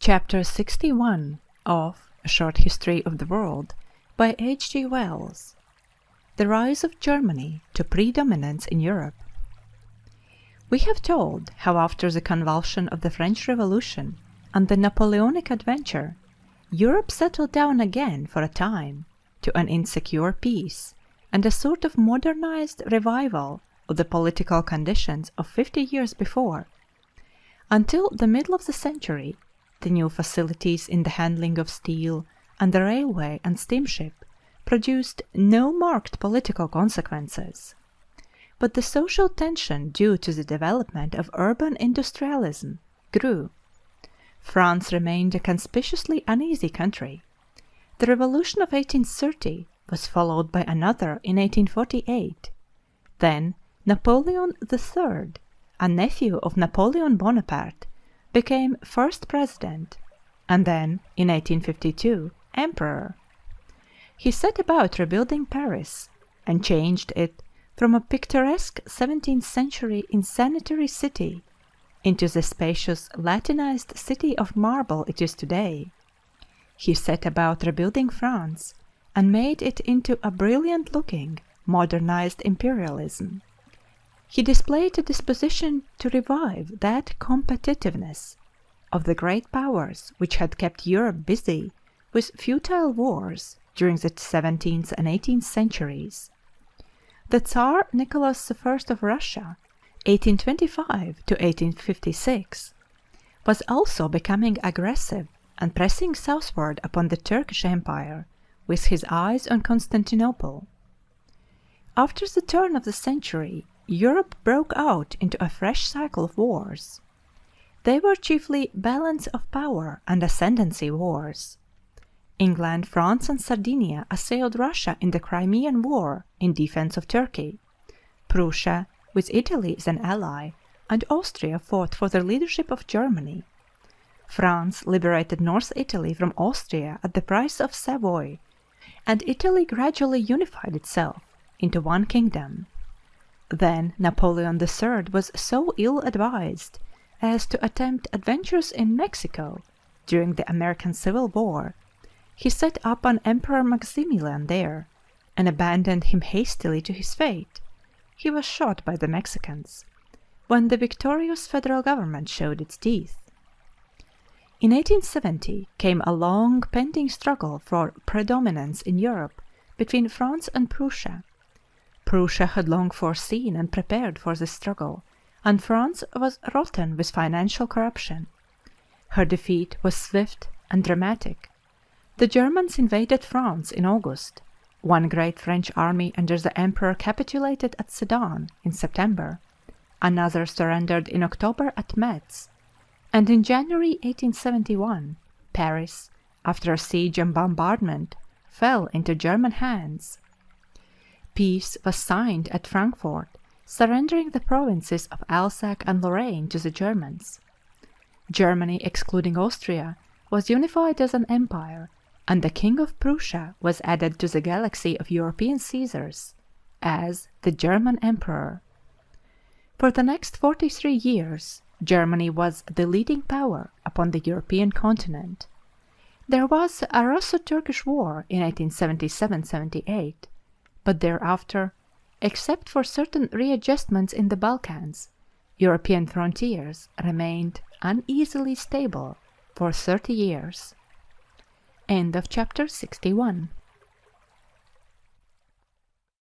Chapter 61 of A Short History of the World by H.G. Wells. The Rise of Germany to Predominance in Europe. We have told how after the convulsion of the French Revolution and the Napoleonic adventure, Europe settled down again for a time to an insecure peace and a sort of modernized revival of the political conditions of 50 years before. Until the middle of the century, the new facilities in the handling of steel and the railway and steamship produced no marked political consequences. But the social tension due to the development of urban industrialism grew. France remained a conspicuously uneasy country. The Revolution of 1830 was followed by another in 1848. Then Napoleon III, a nephew of Napoleon Bonaparte, became first president, and then, in 1852, emperor. He set about rebuilding Paris, and changed it from a picturesque 17th century insanitary city into the spacious Latinized city of marble it is today. He set about rebuilding France, and made it into a brilliant-looking, modernized imperialism. He displayed a disposition to revive that competitiveness of the great powers which had kept Europe busy with futile wars during the 17th and 18th centuries. The Tsar Nicholas I of Russia, 1825 to 1856, was also becoming aggressive and pressing southward upon the Turkish Empire with his eyes on Constantinople. After the turn of the century, Europe broke out into a fresh cycle of wars. They were chiefly balance of power and ascendancy wars. England, France, and Sardinia assailed Russia in the Crimean War in defense of Turkey. Prussia, with Italy as an ally, and Austria fought for the leadership of Germany. France liberated North Italy from Austria at the price of Savoy, and Italy gradually unified itself into one kingdom. Then Napoleon III was so ill-advised as to attempt adventures in Mexico during the American Civil War. He set up an Emperor Maximilian there, and abandoned him hastily to his fate. He was shot by the Mexicans, when the victorious federal government showed its teeth. In 1870 came a long pending struggle for predominance in Europe between France and Prussia. Prussia had long foreseen and prepared for this struggle, and France was rotten with financial corruption. Her defeat was swift and dramatic. The Germans invaded France in August. One great French army under the emperor capitulated at Sedan in September. Another surrendered in October at Metz. And in January 1871, Paris, after a siege and bombardment, fell into German hands. Peace was signed at Frankfurt, surrendering the provinces of Alsace and Lorraine to the Germans. Germany, excluding Austria, was unified as an empire, and the King of Prussia was added to the galaxy of European Caesars as the German Emperor. For the next 43 years, Germany was the leading power upon the European continent. There was a Russo-Turkish War in 1877-78, but thereafter, except for certain readjustments in the Balkans, European frontiers remained uneasily stable for 30 years. End of chapter 61.